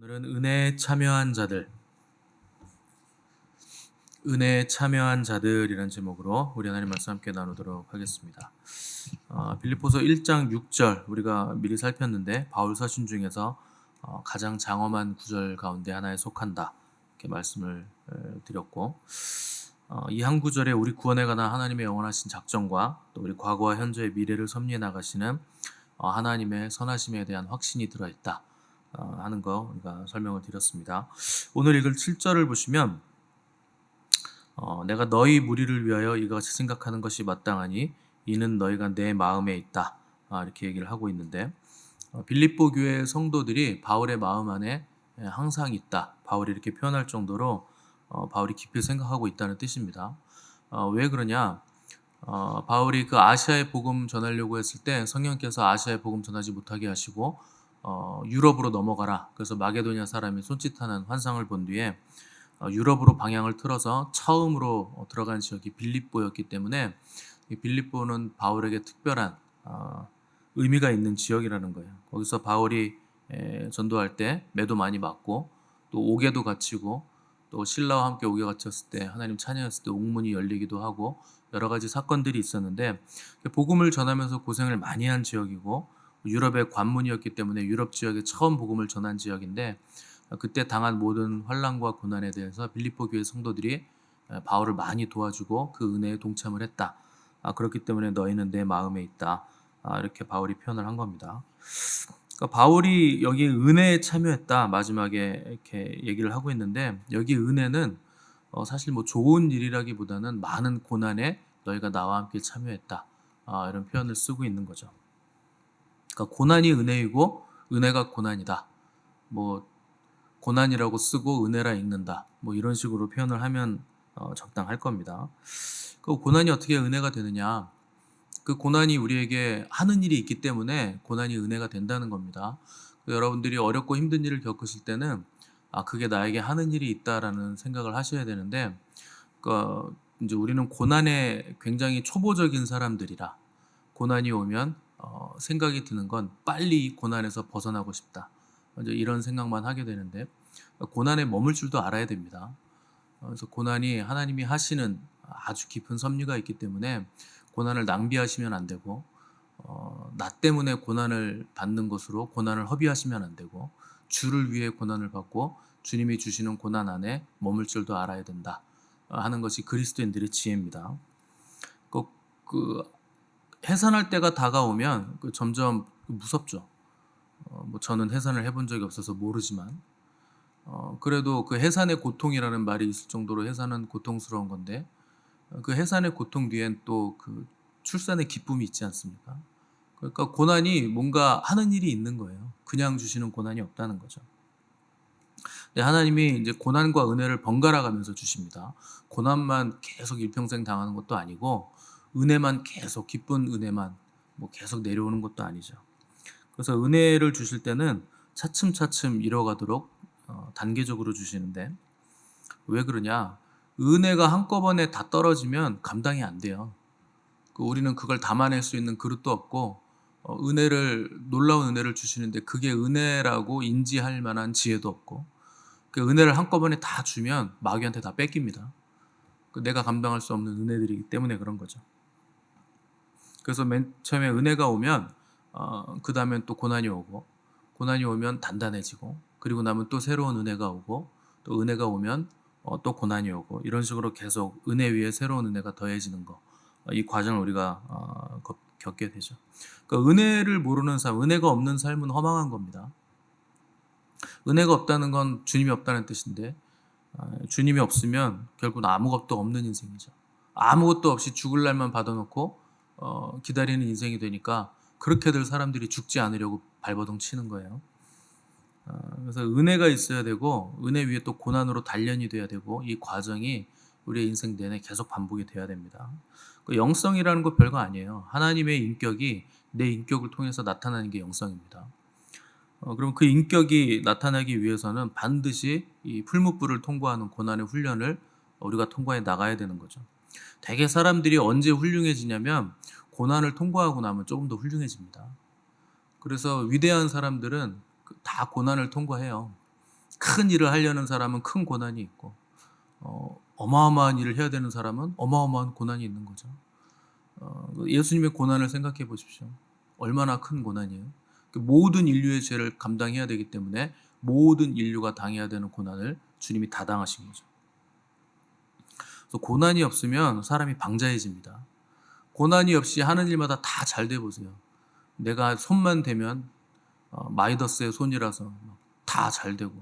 오늘은 은혜에 참여한 자들이라는 제목으로 우리 하나님 말씀 함께 나누도록 하겠습니다. 빌립보서 1장 6절 우리가 미리 살폈는데 바울 서신 중에서 가장 장엄한 구절 가운데 하나에 속한다 이렇게 말씀을 드렸고, 이 한 구절에 우리 구원에 관한 하나님의 영원하신 작정과 또 우리 과거와 현재의 미래를 섭리해 나가시는 하나님의 선하심에 대한 확신이 들어있다 하는 거 우리가 설명을 드렸습니다. 오늘 읽을 7절을 보시면 내가 너희 무리를 위하여 이같이 생각하는 것이 마땅하니 이는 너희가 내 마음에 있다 이렇게 얘기를 하고 있는데, 빌립보 교회 성도들이 바울의 마음 안에 항상 있다, 바울이 이렇게 표현할 정도로 바울이 깊이 생각하고 있다는 뜻입니다. 왜 그러냐? 바울이 그 아시아의 복음 전하려고 했을 때 성령께서 아시아의 복음 전하지 못하게 하시고 유럽으로 넘어가라, 그래서 마게도냐 사람이 손짓하는 환상을 본 뒤에 유럽으로 방향을 틀어서 처음으로 들어간 지역이 빌립보였기 때문에 이 빌립보는 바울에게 특별한 의미가 있는 지역이라는 거예요. 거기서 바울이 전도할 때 매도 많이 맞고 또 옥에도 갇히고 또 신라와 함께 옥에 갇혔을 때 하나님 찬양했을 때 옥문이 열리기도 하고 여러 가지 사건들이 있었는데, 복음을 전하면서 고생을 많이 한 지역이고 유럽의 관문이었기 때문에 유럽 지역에 처음 복음을 전한 지역인데, 그때 당한 모든 환난과 고난에 대해서 빌립보 교회 성도들이 바울을 많이 도와주고 그 은혜에 동참을 했다. 그렇기 때문에 너희는 내 마음에 있다. 이렇게 바울이 표현을 한 겁니다. 그러니까 바울이 여기 은혜에 참여했다 마지막에 이렇게 얘기를 하고 있는데, 여기 은혜는 사실 뭐 좋은 일이라기보다는 많은 고난에 너희가 나와 함께 참여했다 이런 표현을 쓰고 있는 거죠. 그러니까 고난이 은혜이고 은혜가 고난이다. 뭐 고난이라고 쓰고 은혜라 읽는다, 뭐 이런 식으로 표현을 하면 적당할 겁니다. 그 고난이 어떻게 은혜가 되느냐? 그 고난이 우리에게 하는 일이 있기 때문에 고난이 은혜가 된다는 겁니다. 여러분들이 어렵고 힘든 일을 겪으실 때는 그게 나에게 하는 일이 있다라는 생각을 하셔야 되는데, 이제 우리는 고난에 굉장히 초보적인 사람들이라 고난이 오면 생각이 드는 건 빨리 이 고난에서 벗어나고 싶다, 이제 이런 생각만 하게 되는데, 고난에 머물 줄도 알아야 됩니다. 그래서 고난이 하나님이 하시는 아주 깊은 섭리가 있기 때문에 고난을 낭비하시면 안 되고, 나 때문에 고난을 받는 것으로 고난을 허비하시면 안 되고, 주를 위해 고난을 받고 주님이 주시는 고난 안에 머물 줄도 알아야 된다 하는 것이 그리스도인들의 지혜입니다. 그 해산할 때가 다가오면 점점 무섭죠. 뭐 저는 해산을 해본 적이 없어서 모르지만 그래도 그 해산의 고통이라는 말이 있을 정도로 해산은 고통스러운 건데, 그 해산의 고통 뒤엔 또 그 출산의 기쁨이 있지 않습니까? 그러니까 고난이 뭔가 하는 일이 있는 거예요. 그냥 주시는 고난이 없다는 거죠. 근데 하나님이 이제 고난과 은혜를 번갈아 가면서 주십니다. 고난만 계속 일평생 당하는 것도 아니고 은혜만 계속, 기쁜 은혜만 뭐 계속 내려오는 것도 아니죠. 그래서 은혜를 주실 때는 차츰차츰 이뤄가도록 단계적으로 주시는데, 왜 그러냐? 은혜가 한꺼번에 다 떨어지면 감당이 안 돼요. 우리는 그걸 담아낼 수 있는 그릇도 없고, 놀라운 은혜를 주시는데 그게 은혜라고 인지할 만한 지혜도 없고, 그 은혜를 한꺼번에 다 주면 마귀한테 다 뺏깁니다. 내가 감당할 수 없는 은혜들이기 때문에 그런 거죠. 그래서 맨 처음에 은혜가 오면 그 다음엔 또 고난이 오고, 고난이 오면 단단해지고, 그리고 나면 또 새로운 은혜가 오고, 또 은혜가 오면 또 고난이 오고, 이런 식으로 계속 은혜 위에 새로운 은혜가 더해지는 거, 이 과정을 우리가 겪게 되죠. 그러니까 은혜를 모르는 삶, 은혜가 없는 삶은 허망한 겁니다. 은혜가 없다는 건 주님이 없다는 뜻인데, 주님이 없으면 결국 아무것도 없는 인생이죠. 아무것도 없이 죽을 날만 받아놓고 기다리는 인생이 되니까 그렇게들 사람들이 죽지 않으려고 발버둥 치는 거예요. 그래서 은혜가 있어야 되고, 은혜 위에 또 고난으로 단련이 돼야 되고, 이 과정이 우리의 인생 내내 계속 반복이 돼야 됩니다. 영성이라는 거 별거 아니에요. 하나님의 인격이 내 인격을 통해서 나타나는 게 영성입니다. 그럼 그 인격이 나타나기 위해서는 반드시 이 풀무불을 통과하는 고난의 훈련을 우리가 통과해 나가야 되는 거죠. 대개 사람들이 언제 훌륭해지냐면 고난을 통과하고 나면 조금 더 훌륭해집니다. 그래서 위대한 사람들은 다 고난을 통과해요. 큰 일을 하려는 사람은 큰 고난이 있고 어마어마한 일을 해야 되는 사람은 어마어마한 고난이 있는 거죠. 예수님의 고난을 생각해 보십시오. 얼마나 큰 고난이에요. 모든 인류의 죄를 감당해야 되기 때문에 모든 인류가 당해야 되는 고난을 주님이 다 당하신 거죠. 그래서 고난이 없으면 사람이 방자해집니다. 고난이 없이 하는 일마다 다 잘 돼 보세요. 내가 손만 대면 마이더스의 손이라서 다 잘 되고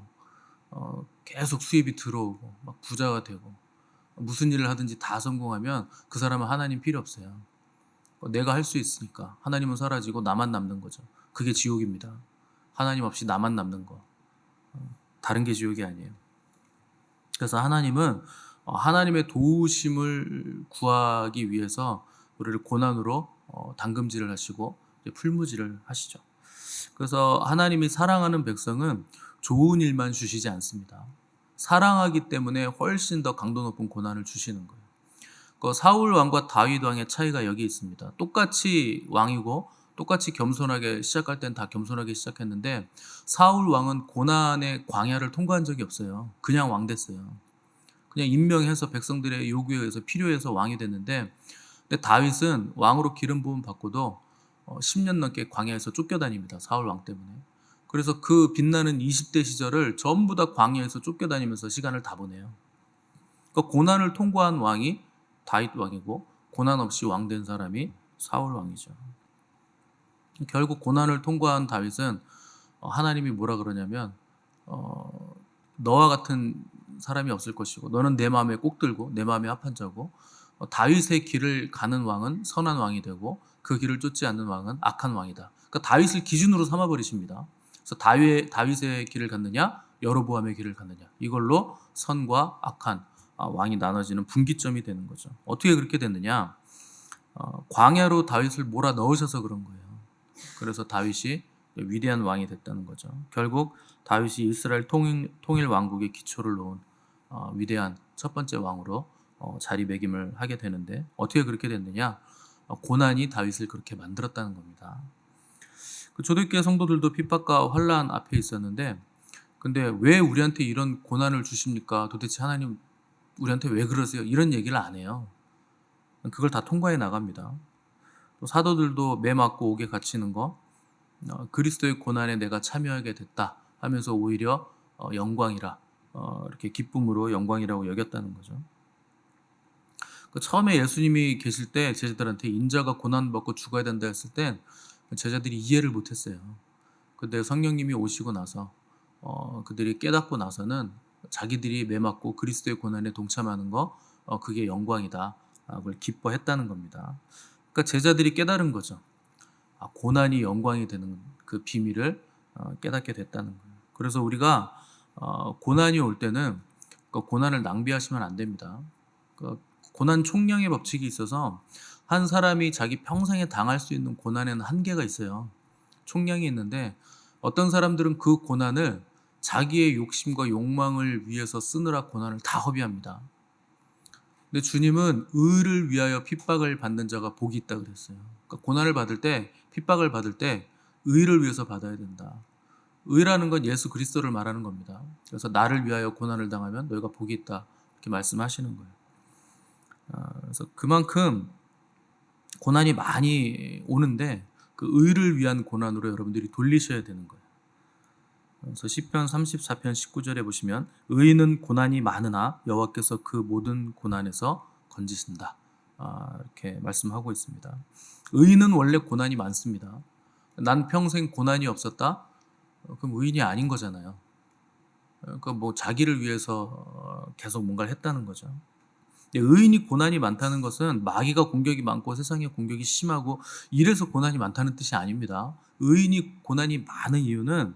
계속 수입이 들어오고 막 부자가 되고 무슨 일을 하든지 다 성공하면 그 사람은 하나님 필요 없어요. 내가 할 수 있으니까 하나님은 사라지고 나만 남는 거죠. 그게 지옥입니다. 하나님 없이 나만 남는 거. 다른 게 지옥이 아니에요. 그래서 하나님은 하나님의 도우심을 구하기 위해서 우리를 고난으로 담금질을 하시고 풀무질을 하시죠. 그래서 하나님이 사랑하는 백성은 좋은 일만 주시지 않습니다. 사랑하기 때문에 훨씬 더 강도 높은 고난을 주시는 거예요. 사울 왕과 다윗 왕의 차이가 여기 있습니다. 똑같이 왕이고 똑같이 겸손하게 시작할 땐 다 겸손하게 시작했는데 사울 왕은 고난의 광야를 통과한 적이 없어요. 그냥 왕 됐어요. 그냥 임명해서 백성들의 요구에 의해서 필요해서 왕이 됐는데, 근데 다윗은 왕으로 기름 부음 받고도 10년 넘게 광야에서 쫓겨다닙니다. 사울 왕 때문에. 그래서 그 빛나는 20대 시절을 전부 다 광야에서 쫓겨다니면서 시간을 다 보내요. 그러니까 고난을 통과한 왕이 다윗 왕이고 고난 없이 왕 된 사람이 사울 왕이죠. 결국 고난을 통과한 다윗은 하나님이 뭐라 그러냐면 너와 같은 사람이 없을 것이고 너는 내 마음에 꼭 들고 내 마음에 합한 자고 다윗의 길을 가는 왕은 선한 왕이 되고 그 길을 쫓지 않는 왕은 악한 왕이다. 그러니까 다윗을 기준으로 삼아 버리십니다. 그래서 다윗의 길을 갔느냐 여로보암의 길을 갔느냐 이걸로 선과 악한 왕이 나눠지는 분기점이 되는 거죠. 어떻게 그렇게 됐느냐? 광야로 다윗을 몰아 넣으셔서 그런 거예요. 그래서 다윗이 위대한 왕이 됐다는 거죠. 결국 다윗이 이스라엘 통일 왕국의 기초를 놓은 위대한 첫 번째 왕으로 자리매김을 하게 되는데 어떻게 그렇게 됐느냐? 고난이 다윗을 그렇게 만들었다는 겁니다. 그 초대교회 성도들도 핍박과 환난 앞에 있었는데 근데 왜 우리한테 이런 고난을 주십니까? 도대체 하나님 우리한테 왜 그러세요? 이런 얘기를 안 해요. 그걸 다 통과해 나갑니다. 또 사도들도 매 맞고 옥에 갇히는 거 그리스도의 고난에 내가 참여하게 됐다 하면서 오히려 영광이라 이렇게 기쁨으로 영광이라고 여겼다는 거죠. 처음에 예수님이 계실 때 제자들한테 인자가 고난받고 죽어야 된다 했을 땐 제자들이 이해를 못했어요. 근데 성령님이 오시고 나서 그들이 깨닫고 나서는 자기들이 매 맞고 그리스도의 고난에 동참하는 거 그게 영광이다. 그걸 기뻐했다는 겁니다. 그러니까 제자들이 깨달은 거죠. 고난이 영광이 되는 그 비밀을 깨닫게 됐다는 거예요. 그래서 우리가 고난이 올 때는 그 고난을 낭비하시면 안 됩니다. 그 고난 총량의 법칙이 있어서 한 사람이 자기 평생에 당할 수 있는 고난에는 한계가 있어요. 총량이 있는데 어떤 사람들은 그 고난을 자기의 욕심과 욕망을 위해서 쓰느라 고난을 다 허비합니다. 근데 주님은 의를 위하여 핍박을 받는 자가 복이 있다 그랬어요. 그러니까 고난을 받을 때, 핍박을 받을 때 의를 위해서 받아야 된다. 의라는 건 예수 그리스도를 말하는 겁니다. 그래서 나를 위하여 고난을 당하면 너희가 복이 있다 이렇게 말씀하시는 거예요. 그래서 그만큼 고난이 많이 오는데 그 의를 위한 고난으로 여러분들이 돌리셔야 되는 거예요. 그래서 시편 34편 19절에 보시면 의인은 고난이 많으나 여호와께서 그 모든 고난에서 건지신다. 이렇게 말씀하고 있습니다. 의인은 원래 고난이 많습니다. 난 평생 고난이 없었다? 그럼 의인이 아닌 거잖아요. 그러니까 뭐 자기를 위해서 계속 뭔가를 했다는 거죠. 의인이 고난이 많다는 것은 마귀가 공격이 많고 세상의 공격이 심하고 이래서 고난이 많다는 뜻이 아닙니다. 의인이 고난이 많은 이유는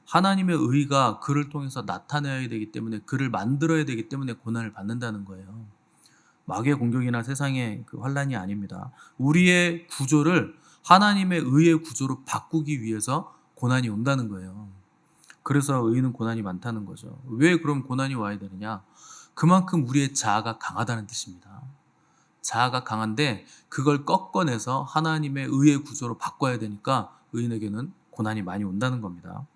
하나님의 의가 그를 통해서 나타나야 되기 때문에 그를 만들어야 되기 때문에 고난을 받는다는 거예요. 마귀의 공격이나 세상의 그 환난이 아닙니다. 우리의 구조를 하나님의 의의 구조로 바꾸기 위해서 고난이 온다는 거예요. 그래서 의인은 고난이 많다는 거죠. 왜 그럼 고난이 와야 되느냐? 그만큼 우리의 자아가 강하다는 뜻입니다. 자아가 강한데 그걸 꺾어내서 하나님의 의의 구조로 바꿔야 되니까 의인에게는 고난이 많이 온다는 겁니다.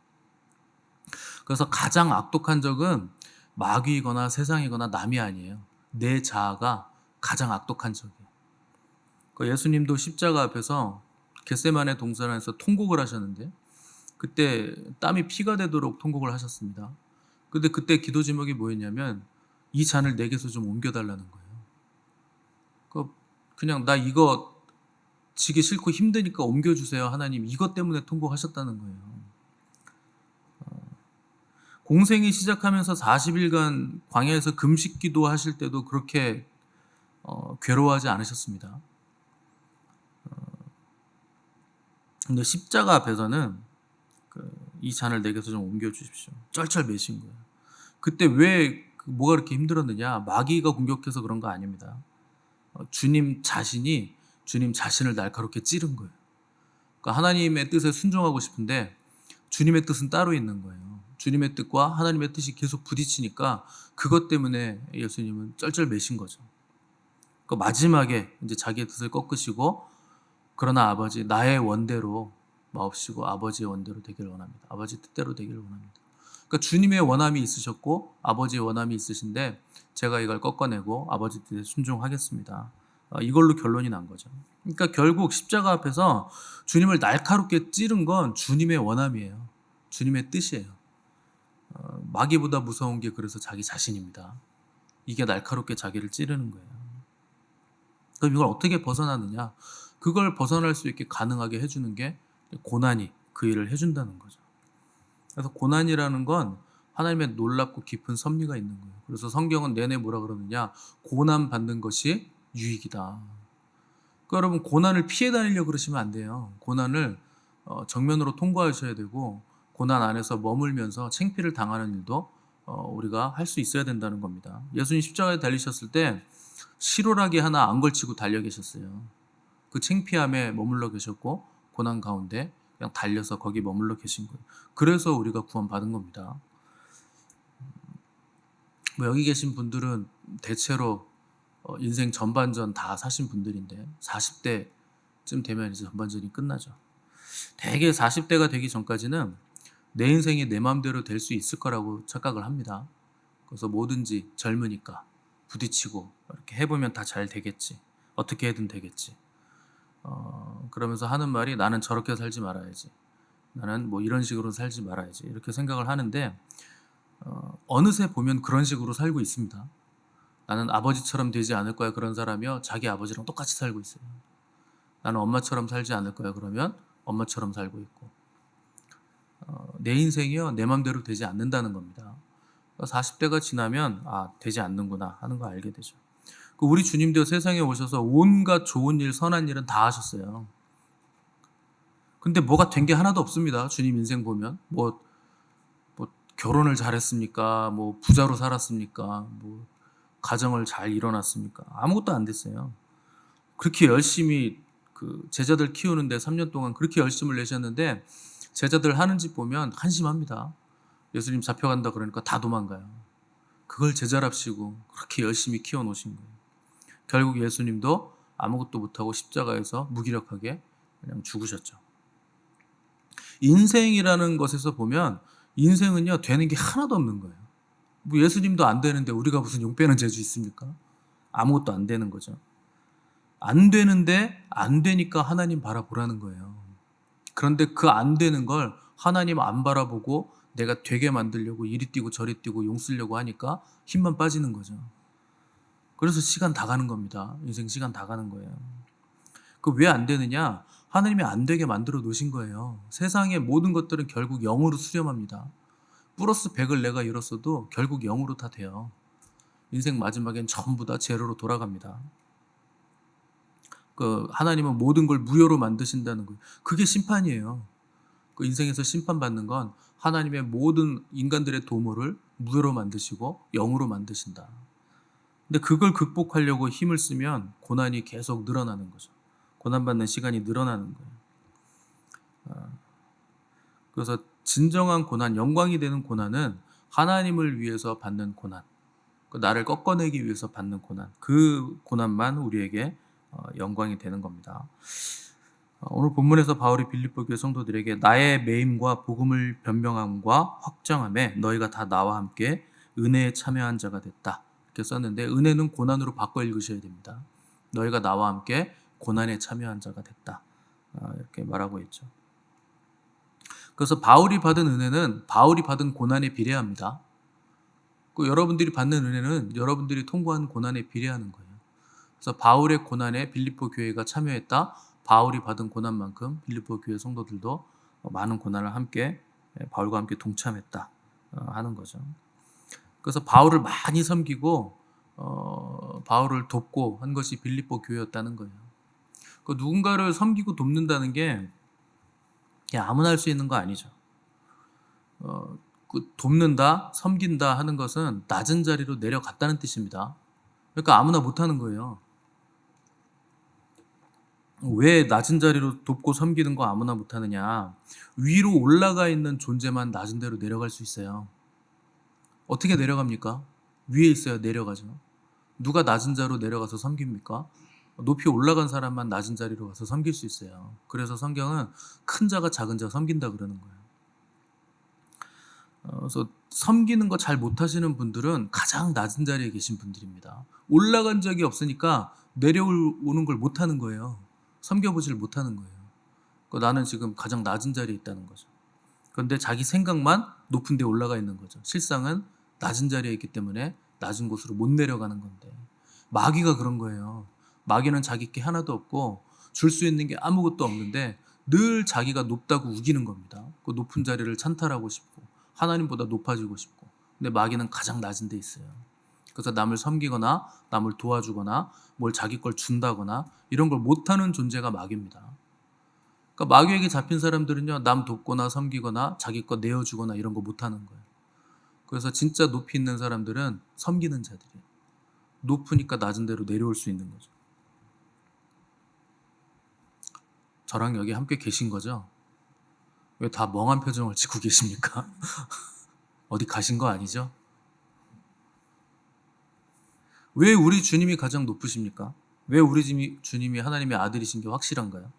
그래서 가장 악독한 적은 마귀이거나 세상이거나 남이 아니에요. 내 자아가 가장 악독한 적이에요. 그 예수님도 십자가 앞에서 겟세마네 동산에서 통곡을 하셨는데 그때 땀이 피가 되도록 통곡을 하셨습니다. 근데 그때 기도 제목이 뭐였냐면 이 잔을 내게서 좀 옮겨달라는 거예요. 그냥 나 이거 지기 싫고 힘드니까 옮겨주세요 하나님, 이것 때문에 통곡하셨다는 거예요. 공생이 시작하면서 40일간 광야에서 금식 기도하실 때도 그렇게 괴로워하지 않으셨습니다. 근데 십자가 앞에서는 이 잔을 내게서 좀 옮겨주십시오. 쩔쩔 매신 거예요. 그때 왜 뭐가 그렇게 힘들었느냐? 마귀가 공격해서 그런 거 아닙니다. 주님 자신이 주님 자신을 날카롭게 찌른 거예요. 그러니까 하나님의 뜻에 순종하고 싶은데 주님의 뜻은 따로 있는 거예요. 주님의 뜻과 하나님의 뜻이 계속 부딪히니까 그것 때문에 예수님은 쩔쩔 매신 거죠. 그러니까 마지막에 이제 자기의 뜻을 꺾으시고 그러나 아버지 나의 원대로 마옵시고 아버지의 원대로 되기를 원합니다. 아버지 뜻대로 되기를 원합니다. 그러니까 주님의 원함이 있으셨고 아버지의 원함이 있으신데 제가 이걸 꺾어내고 아버지 뜻에 순종하겠습니다. 이걸로 결론이 난 거죠. 그러니까 결국 십자가 앞에서 주님을 날카롭게 찌른 건 주님의 원함이에요. 주님의 뜻이에요. 마귀보다 무서운 게 그래서 자기 자신입니다. 이게 날카롭게 자기를 찌르는 거예요. 그럼 이걸 어떻게 벗어나느냐? 그걸 벗어날 수 있게 가능하게 해주는 게 고난이 그 일을 해준다는 거죠. 그래서 고난이라는 건 하나님의 놀랍고 깊은 섭리가 있는 거예요. 그래서 성경은 내내 뭐라 그러느냐? 고난 받는 것이 유익이다. 그러니까 여러분 고난을 피해 다니려고 그러시면 안 돼요. 고난을 정면으로 통과하셔야 되고 고난 안에서 머물면서 창피를 당하는 일도 우리가 할 수 있어야 된다는 겁니다. 예수님 십자가에 달리셨을 때 시로라기 하나 안 걸치고 달려 계셨어요. 그 창피함에 머물러 계셨고 고난 가운데 그냥 달려서 거기 머물러 계신 거예요. 그래서 우리가 구원받은 겁니다. 여기 계신 분들은 대체로 인생 전반전 다 사신 분들인데 40대쯤 되면 이제 전반전이 끝나죠. 대개 40대가 되기 전까지는 내 인생이 내 마음대로 될 수 있을 거라고 착각을 합니다. 그래서 뭐든지 젊으니까 부딪히고 이렇게 해보면 다 잘 되겠지. 어떻게 해든 되겠지. 그러면서 하는 말이 나는 저렇게 살지 말아야지. 나는 뭐 이런 식으로 살지 말아야지. 이렇게 생각을 하는데 어느새 보면 그런 식으로 살고 있습니다. 나는 아버지처럼 되지 않을 거야 그런 사람이요 자기 아버지랑 똑같이 살고 있어요. 나는 엄마처럼 살지 않을 거야 그러면 엄마처럼 살고 있고 내 인생이요 내 맘대로 되지 않는다는 겁니다. 40대가 지나면 되지 않는구나 하는 거 알게 되죠. 우리 주님도 세상에 오셔서 온갖 좋은 일 선한 일은 다 하셨어요. 근데 뭐가 된 게 하나도 없습니다. 주님 인생 보면 뭐 결혼을 잘했습니까? 뭐 부자로 살았습니까? 뭐 가정을 잘 이뤄놨습니까? 아무것도 안 됐어요. 그렇게 열심히 그 제자들 키우는데 3년 동안 그렇게 열심을 내셨는데 제자들 하는 짓 보면 한심합니다. 예수님 잡혀간다 그러니까 다 도망가요. 그걸 제자랍시고 그렇게 열심히 키워놓으신 거예요. 결국 예수님도 아무것도 못하고 십자가에서 무기력하게 그냥 죽으셨죠. 인생이라는 것에서 보면 인생은요 되는 게 하나도 없는 거예요. 뭐 예수님도 안 되는데 우리가 무슨 용 빼는 재주 있습니까? 아무것도 안 되는 거죠. 안 되는데 안 되니까 하나님 바라보라는 거예요. 그런데 그 안 되는 걸 하나님 안 바라보고 내가 되게 만들려고 이리 뛰고 저리 뛰고 용 쓰려고 하니까 힘만 빠지는 거죠. 그래서 시간 다 가는 겁니다. 인생 시간 다 가는 거예요. 그 왜 안 되느냐? 하나님이 안 되게 만들어 놓으신 거예요. 세상의 모든 것들은 결국 0으로 수렴합니다. 플러스 100을 내가 잃었어도 결국 0으로 다 돼요. 인생 마지막엔 전부 다 제로로 돌아갑니다. 하나님은 모든 걸 무효로 만드신다는 거예요. 그게 심판이에요. 인생에서 심판받는 건 하나님의 모든 인간들의 도모를 무효로 만드시고 0으로 만드신다. 근데 그걸 극복하려고 힘을 쓰면 고난이 계속 늘어나는 거죠. 고난받는 시간이 늘어나는 거예요. 그래서 진정한 고난, 영광이 되는 고난은 하나님을 위해서 받는 고난, 나를 꺾어내기 위해서 받는 고난, 그 고난만 우리에게 영광이 되는 겁니다. 오늘 본문에서 바울이 빌립보 교회 성도들에게 나의 매임과 복음을 변명함과 확정함에 너희가 다 나와 함께 은혜에 참여한 자가 됐다. 이렇게 썼는데 은혜는 고난으로 바꿔 읽으셔야 됩니다. 너희가 나와 함께 고난에 참여한 자가 됐다. 이렇게 말하고 있죠. 그래서 바울이 받은 은혜는 바울이 받은 고난에 비례합니다. 여러분들이 받는 은혜는 여러분들이 통과한 고난에 비례하는 거예요. 그래서 바울의 고난에 빌립보 교회가 참여했다. 바울이 받은 고난만큼 빌립보 교회 성도들도 많은 고난을 함께 바울과 함께 동참했다 하는 거죠. 그래서 바울을 많이 섬기고 바울을 돕고 한 것이 빌립보 교회였다는 거예요. 누군가를 섬기고 돕는다는 게 그냥 아무나 할 수 있는 거 아니죠. 돕는다, 섬긴다 하는 것은 낮은 자리로 내려갔다는 뜻입니다. 그러니까 아무나 못하는 거예요. 왜 낮은 자리로 돕고 섬기는 거 아무나 못하느냐? 위로 올라가 있는 존재만 낮은 데로 내려갈 수 있어요. 어떻게 내려갑니까? 위에 있어야 내려가죠. 누가 낮은 자로 내려가서 섬깁니까? 높이 올라간 사람만 낮은 자리로 가서 섬길 수 있어요. 그래서 성경은 큰 자가 작은 자 섬긴다 그러는 거예요. 그래서 섬기는 거 잘 못하시는 분들은 가장 낮은 자리에 계신 분들입니다. 올라간 적이 없으니까 내려오는 걸 못하는 거예요. 섬겨보질 못하는 거예요. 나는 지금 가장 낮은 자리에 있다는 거죠. 그런데 자기 생각만 높은 데 올라가 있는 거죠. 실상은 낮은 자리에 있기 때문에 낮은 곳으로 못 내려가는 건데, 마귀가 그런 거예요. 마귀는 자기 게 하나도 없고 줄 수 있는 게 아무것도 없는데 늘 자기가 높다고 우기는 겁니다. 그 높은 자리를 찬탈하고 싶고 하나님보다 높아지고 싶고. 근데 마귀는 가장 낮은 데 있어요. 그래서 남을 섬기거나 남을 도와주거나 뭘 자기 걸 준다거나 이런 걸 못하는 존재가 마귀입니다. 그러니까 마귀에게 잡힌 사람들은요, 남 돕거나 섬기거나 자기 거 내어주거나 이런 거 못하는 거예요. 그래서 진짜 높이 있는 사람들은 섬기는 자들이에요. 높으니까 낮은 데로 내려올 수 있는 거죠. 저랑 여기 함께 계신 거죠? 왜 다 멍한 표정을 짓고 계십니까? 어디 가신 거 아니죠? 왜 우리 주님이 가장 높으십니까? 왜 우리 주님이 하나님의 아들이신 게 확실한가요?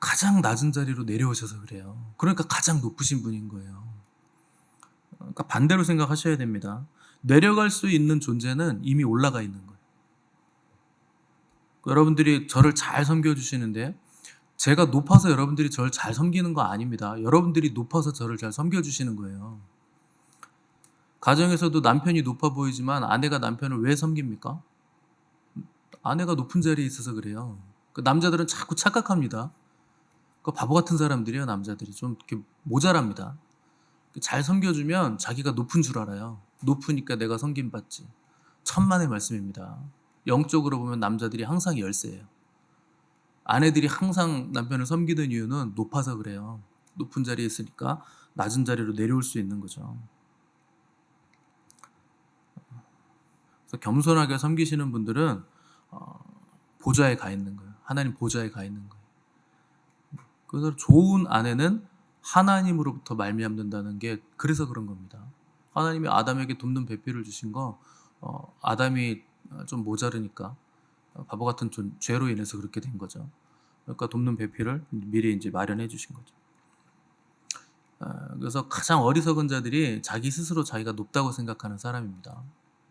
가장 낮은 자리로 내려오셔서 그래요. 그러니까 가장 높으신 분인 거예요. 그러니까 반대로 생각하셔야 됩니다. 내려갈 수 있는 존재는 이미 올라가 있는 거예요. 여러분들이 저를 잘 섬겨주시는데 제가 높아서 여러분들이 저를 잘 섬기는 거 아닙니다. 여러분들이 높아서 저를 잘 섬겨주시는 거예요. 가정에서도 남편이 높아 보이지만 아내가 남편을 왜 섬깁니까? 아내가 높은 자리에 있어서 그래요. 남자들은 자꾸 착각합니다. 바보 같은 사람들이에요. 남자들이 좀 이렇게 모자랍니다. 잘 섬겨주면 자기가 높은 줄 알아요. 높으니까 내가 섬김받지. 천만의 말씀입니다. 영적으로 보면 남자들이 항상 열세예요. 아내들이 항상 남편을 섬기는 이유는 높아서 그래요. 높은 자리에 있으니까 낮은 자리로 내려올 수 있는 거죠. 그래서 겸손하게 섬기시는 분들은 보좌에 가 있는 거예요. 하나님 보좌에 가 있는 거예요. 그래서 좋은 아내는 하나님으로부터 말미암는다는 게 그래서 그런 겁니다. 하나님이 아담에게 돕는 배필을 주신 거 아담이 좀 모자르니까 바보 같은 죄로 인해서 그렇게 된 거죠. 그러니까 돕는 배필을 미리 이제 마련해 주신 거죠. 그래서 가장 어리석은 자들이 자기 스스로 자기가 높다고 생각하는 사람입니다.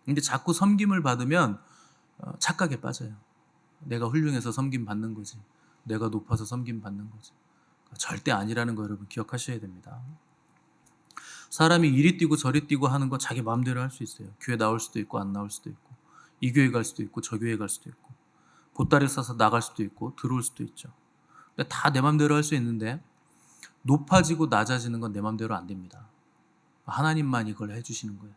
근데 자꾸 섬김을 받으면 착각에 빠져요. 내가 훌륭해서 섬김 받는 거지. 내가 높아서 섬김 받는 거지. 절대 아니라는 거 여러분 기억하셔야 됩니다. 사람이 이리 뛰고 저리 뛰고 하는 거 자기 마음대로 할 수 있어요. 교회 나올 수도 있고 안 나올 수도 있고, 이 교회 갈 수도 있고 저 교회 갈 수도 있고, 보따리 싸서 나갈 수도 있고 들어올 수도 있죠. 다 내 마음대로 할 수 있는데 높아지고 낮아지는 건 내 마음대로 안 됩니다. 하나님만 이걸 해주시는 거예요.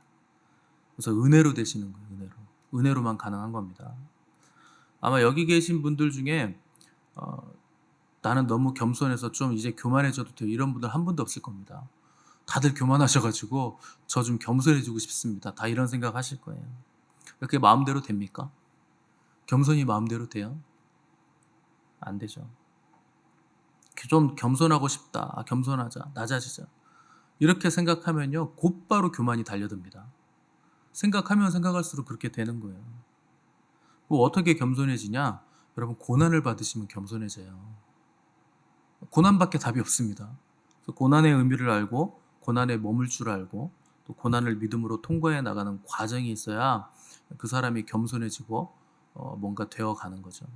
그래서 은혜로 되시는 거예요. 은혜로만 가능한 겁니다. 아마 여기 계신 분들 중에 나는 너무 겸손해서 좀 이제 교만해져도 돼요, 이런 분들 한 분도 없을 겁니다. 다들 교만하셔가지고 저 좀 겸손해지고 싶습니다, 다 이런 생각 하실 거예요. 그게 마음대로 됩니까? 겸손이 마음대로 돼요? 안 되죠. 좀 겸손하고 싶다, 겸손하자, 낮아지자, 이렇게 생각하면요 곧바로 교만이 달려듭니다. 생각하면 생각할수록 그렇게 되는 거예요. 어떻게 겸손해지냐? 여러분 고난을 받으시면 겸손해져요. 고난밖에 답이 없습니다. 그래서 고난의 의미를 알고 고난에 머물 줄 알고 또 고난을 믿음으로 통과해 나가는 과정이 있어야 그 사람이 겸손해지고 뭔가 되어 가는 거죠.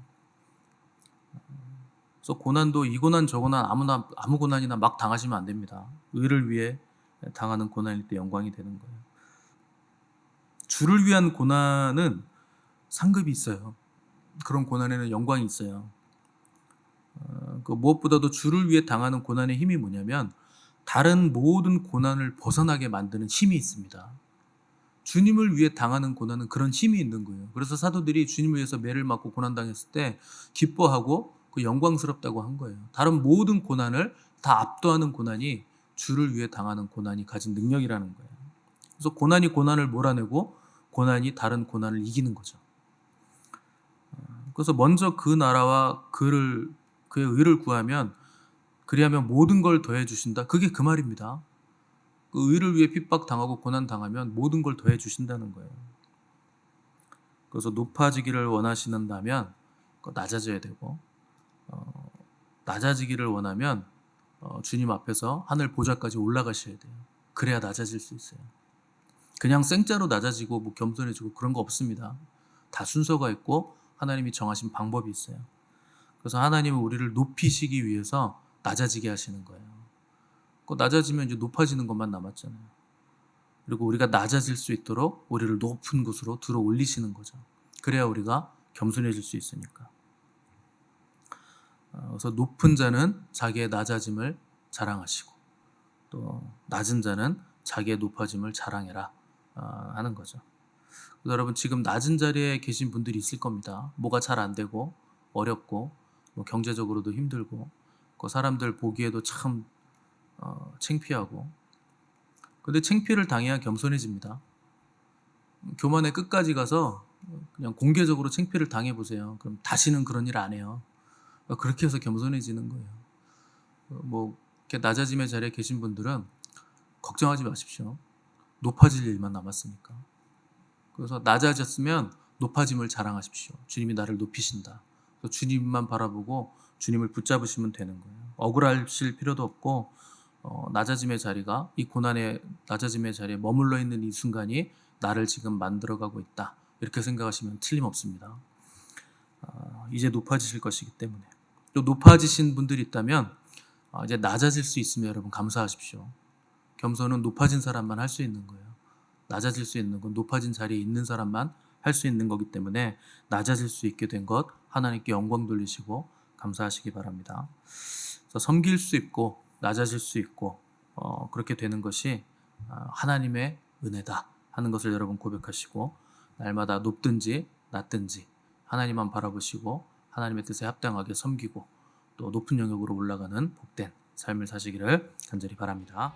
그래서 고난도 이 고난 저 고난 아무 고난이나 막 당하시면 안 됩니다. 의를 위해 당하는 고난일 때 영광이 되는 거예요. 주를 위한 고난은 상급이 있어요. 그런 고난에는 영광이 있어요. 그 무엇보다도 주를 위해 당하는 고난의 힘이 뭐냐면 다른 모든 고난을 벗어나게 만드는 힘이 있습니다. 주님을 위해 당하는 고난은 그런 힘이 있는 거예요. 그래서 사도들이 주님을 위해서 매를 맞고 고난당했을 때 기뻐하고 그 영광스럽다고 한 거예요. 다른 모든 고난을 다 압도하는 고난이 주를 위해 당하는 고난이 가진 능력이라는 거예요. 그래서 고난이 고난을 몰아내고 고난이 다른 고난을 이기는 거죠. 그래서 먼저 그 나라와 그의 의를 구하면 그리하면 모든 걸 더해 주신다. 그게 그 말입니다. 그 의를 위해 핍박당하고 고난당하면 모든 걸 더해 주신다는 거예요. 그래서 높아지기를 원하시는다면 낮아져야 되고 낮아지기를 원하면 주님 앞에서 하늘 보좌까지 올라가셔야 돼요. 그래야 낮아질 수 있어요. 그냥 생짜로 낮아지고 뭐 겸손해지고 그런 거 없습니다. 다 순서가 있고 하나님이 정하신 방법이 있어요. 그래서 하나님은 우리를 높이시기 위해서 낮아지게 하시는 거예요. 그 낮아지면 이제 높아지는 것만 남았잖아요. 그리고 우리가 낮아질 수 있도록 우리를 높은 곳으로 들어 올리시는 거죠. 그래야 우리가 겸손해질 수 있으니까. 그래서 높은 자는 자기의 낮아짐을 자랑하시고 또 낮은 자는 자기의 높아짐을 자랑해라 하는 거죠. 여러분 지금 낮은 자리에 계신 분들이 있을 겁니다. 뭐가 잘 안 되고 어렵고 뭐 경제적으로도 힘들고 그 사람들 보기에도 참 창피하고 근데 창피를 당해야 겸손해집니다. 교만의 끝까지 가서 그냥 공개적으로 창피를 당해보세요. 그럼 다시는 그런 일 안 해요. 그렇게 해서 겸손해지는 거예요. 뭐 이렇게 낮아짐의 자리에 계신 분들은 걱정하지 마십시오. 높아질 일만 남았으니까. 그래서 낮아졌으면 높아짐을 자랑하십시오. 주님이 나를 높이신다. 그래서 주님만 바라보고 주님을 붙잡으시면 되는 거예요. 억울하실 필요도 없고 낮아짐의 자리가 이 고난의 낮아짐의 자리에 머물러 있는 이 순간이 나를 지금 만들어가고 있다. 이렇게 생각하시면 틀림없습니다. 이제 높아지실 것이기 때문에 또 높아지신 분들이 있다면 이제 낮아질 수 있으면 여러분 감사하십시오. 겸손은 높아진 사람만 할 수 있는 거예요. 낮아질 수 있는 건 높아진 자리에 있는 사람만 할 수 있는 거기 때문에 낮아질 수 있게 된 것 하나님께 영광 돌리시고 감사하시기 바랍니다. 그래서 섬길 수 있고 낮아질 수 있고 그렇게 되는 것이 하나님의 은혜다 하는 것을 여러분 고백하시고 날마다 높든지 낮든지 하나님만 바라보시고 하나님의 뜻에 합당하게 섬기고 또 높은 영역으로 올라가는 복된 삶을 사시기를 간절히 바랍니다.